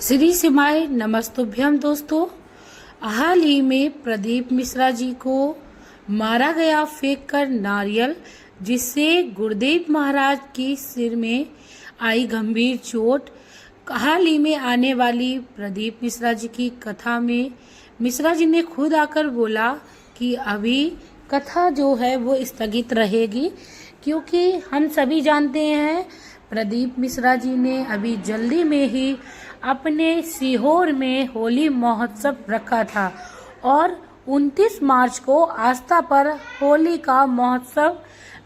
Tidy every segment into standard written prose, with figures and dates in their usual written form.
श्री सिमाय नमस्तुभ्यम दोस्तों। हाल ही में प्रदीप मिश्रा जी को मारा गया फेंक कर नारियल, जिससे गुरुदेव महाराज के सिर में आई गंभीर चोट। हाल ही में आने वाली प्रदीप मिश्रा जी की कथा में मिश्रा जी ने खुद आकर बोला कि अभी कथा जो है वो स्थगित रहेगी, क्योंकि हम सभी जानते हैं प्रदीप मिश्रा जी ने अभी जल्दी में ही अपने सीहोर में होली महोत्सव रखा था और 29 मार्च को आस्था पर होली का महोत्सव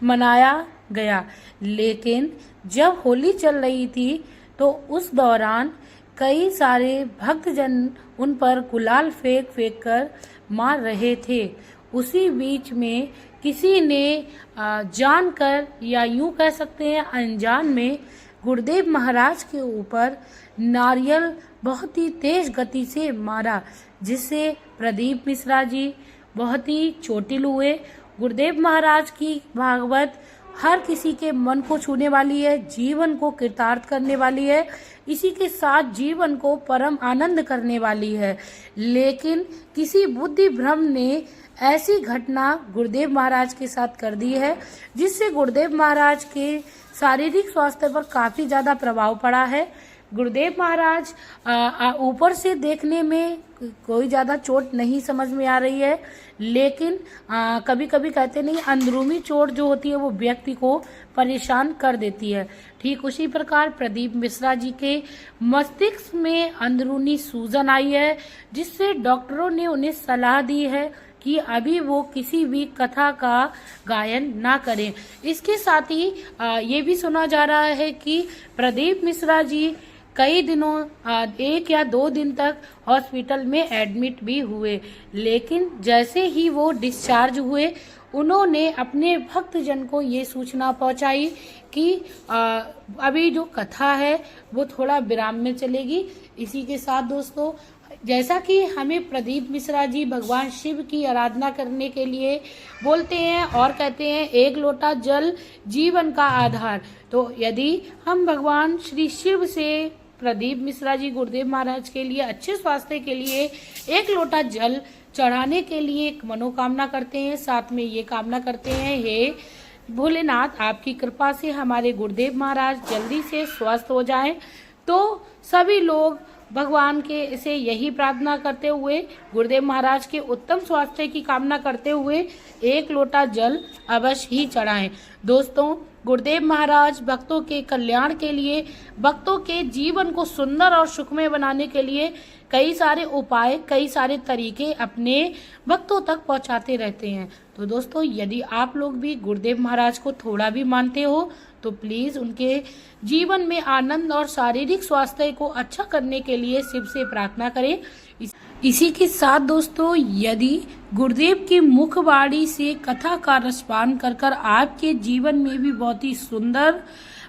मनाया गया। लेकिन जब होली चल रही थी तो उस दौरान कई सारे भक्तजन उन पर गुलाल फेंक कर मार रहे थे। उसी बीच में किसी ने जानकर या यूं कह सकते हैं अनजान में गुरुदेव महाराज के ऊपर नारियल बहुत ही तेज गति से मारा, जिससे प्रदीप मिश्रा जी बहुत ही चोटिल हुए। गुरुदेव महाराज की भागवत हर किसी के मन को छूने वाली है, जीवन को कृतार्थ करने वाली है, इसी के साथ जीवन को परम आनंद करने वाली है। लेकिन किसी बुद्धि भ्रम ने ऐसी घटना गुरुदेव महाराज के साथ कर दी है, जिससे गुरुदेव महाराज के शारीरिक स्वास्थ्य पर काफी ज्यादा प्रभाव पड़ा है। गुरुदेव महाराज ऊपर से देखने में कोई ज्यादा चोट नहीं समझ में आ रही है, लेकिन कभी कभी कहते नहीं, अंदरूनी चोट जो होती है वो व्यक्ति को परेशान कर देती है। ठीक उसी प्रकार प्रदीप मिश्रा जी के मस्तिष्क में अंदरूनी सूजन आई है, जिससे डॉक्टरों ने उन्हें सलाह दी है कि अभी वो किसी भी कथा का गायन ना करें। इसके साथ ही ये भी सुना जा रहा है कि प्रदीप मिश्रा जी कई दिनों 1 या 2 दिन तक हॉस्पिटल में एडमिट भी हुए, लेकिन जैसे ही वो डिस्चार्ज हुए उन्होंने अपने भक्तजन को ये सूचना पहुंचाई कि अभी जो कथा है वो थोड़ा विराम में चलेगी। इसी के साथ दोस्तों, जैसा कि हमें प्रदीप मिश्रा जी भगवान शिव की आराधना करने के लिए बोलते हैं और कहते हैं एक लोटा जल जीवन का आधार, तो यदि हम भगवान श्री शिव से प्रदीप मिश्रा जी गुरुदेव महाराज के लिए अच्छे स्वास्थ्य के लिए एक लोटा जल चढ़ाने के लिए एक मनोकामना करते हैं, साथ में ये कामना करते हैं, हे भोलेनाथ आपकी कृपा से हमारे गुरुदेव महाराज जल्दी से स्वस्थ हो जाएं, तो सभी लोग भगवान के से यही प्रार्थना करते हुए, गुरुदेव महाराज के उत्तम स्वास्थ्य की कामना करते हुए एक लोटा जल अवश्य ही चढ़ाएं। दोस्तों, गुरुदेव महाराज भक्तों के कल्याण के लिए, भक्तों के जीवन को सुंदर और सुखमय बनाने के लिए कई सारे उपाय, कई सारे तरीके अपने भक्तों तक पहुंचाते रहते हैं। तो दोस्तों, यदि आप लोग भी गुरुदेव महाराज को थोड़ा भी मानते हो तो प्लीज उनके जीवन में आनंद और शारीरिक स्वास्थ्य को अच्छा करने के लिए शिव से प्रार्थना करें। इसी के साथ दोस्तों, यदि गुरुदेव की मुखवाणी से कथा का रसपान कर आपके जीवन में भी बहुत ही सुंदर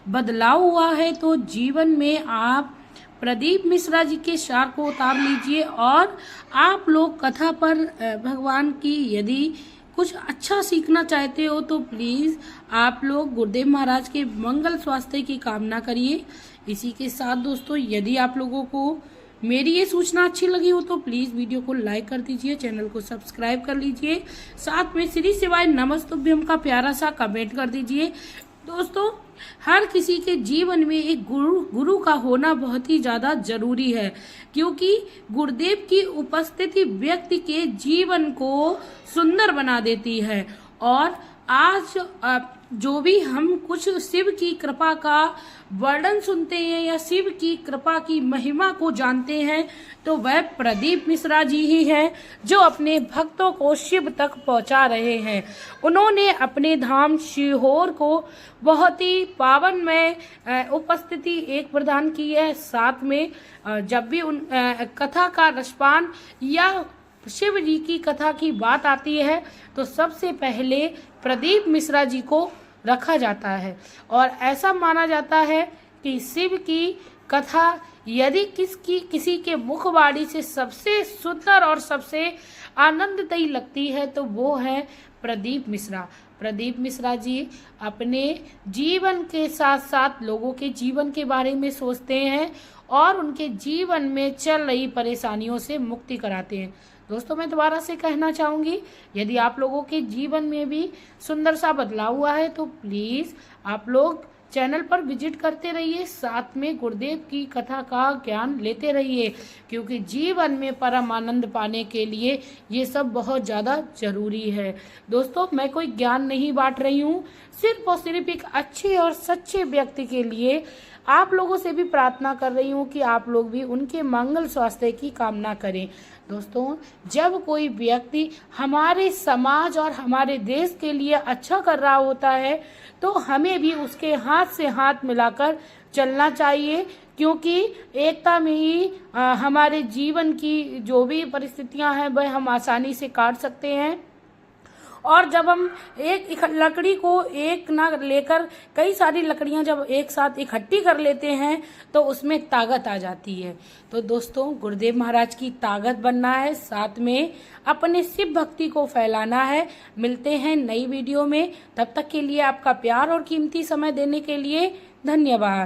बदलाव हुआ है, तो जीवन में आप प्रदीप मिश्रा जी के सार को उतार लीजिए और आप लोग कथा पर भगवान की यदि कुछ अच्छा सीखना चाहते हो तो प्लीज आप लोग गुरुदेव महाराज के मंगल स्वास्थ्य की कामना करिए। इसी के साथ दोस्तों, यदि आप लोगों को मेरी ये सूचना अच्छी लगी हो तो प्लीज वीडियो को लाइक कर दीजिए, चैनल को सब्सक्राइब कर लीजिए, साथ में श्री शिवाय नमस्तुभ्यम का प्यारा सा कमेंट कर दीजिए। दोस्तों, हर किसी के जीवन में एक गुरु का होना बहुत ही ज्यादा जरूरी है, क्योंकि गुरुदेव की उपस्थिति व्यक्ति के जीवन को सुंदर बना देती है। और आज जो भी हम कुछ शिव की कृपा का वर्णन सुनते हैं या शिव की कृपा की महिमा को जानते हैं, तो वह प्रदीप मिश्रा जी ही हैं जो अपने भक्तों को शिव तक पहुंचा रहे हैं। उन्होंने अपने धाम सीहोर को बहुत ही पावन में उपस्थिति एक प्रदान की है। साथ में जब भी उन कथा का रसपान या शिव जी की कथा की बात आती है तो सबसे पहले प्रदीप मिश्रा जी को रखा जाता है, और ऐसा माना जाता है कि शिव की कथा यदि किसी के मुखवाणी से सबसे सुंदर और सबसे आनंददायी लगती है तो वो है प्रदीप मिश्रा। प्रदीप मिश्रा जी अपने जीवन के साथ साथ लोगों के जीवन के बारे में सोचते हैं और उनके जीवन में चल रही परेशानियों से मुक्ति कराते हैं। दोस्तों, मैं दोबारा से कहना चाहूँगी, यदि आप लोगों के जीवन में भी सुंदर सा बदलाव हुआ है तो प्लीज़ आप लोग चैनल पर विजिट करते रहिए, साथ में गुरुदेव की कथा का ज्ञान लेते रहिए, क्योंकि जीवन में परम आनंद पाने के लिए ये सब बहुत ज़्यादा जरूरी है। दोस्तों, मैं कोई ज्ञान नहीं बांट रही हूँ, सिर्फ और सिर्फ एक अच्छे और सच्चे व्यक्ति के लिए आप लोगों से भी प्रार्थना कर रही हूँ कि आप लोग भी उनके मंगल स्वास्थ्य की कामना करें। दोस्तों, जब कोई व्यक्ति हमारे समाज और हमारे देश के लिए अच्छा कर रहा होता है तो हमें भी उसके हाथ से हाथ मिलाकर चलना चाहिए, क्योंकि एकता में ही हमारे जीवन की जो भी परिस्थितियां हैं वह हम आसानी से काट सकते हैं। और जब हम एक लकड़ी को एक ना लेकर कई सारी लकड़ियां जब एक साथ इकट्ठी कर लेते हैं तो उसमें ताकत आ जाती है। तो दोस्तों, गुरुदेव महाराज की ताकत बनना है, साथ में अपने शिव भक्ति को फैलाना है। मिलते हैं नई वीडियो में, तब तक के लिए आपका प्यार और कीमती समय देने के लिए धन्यवाद।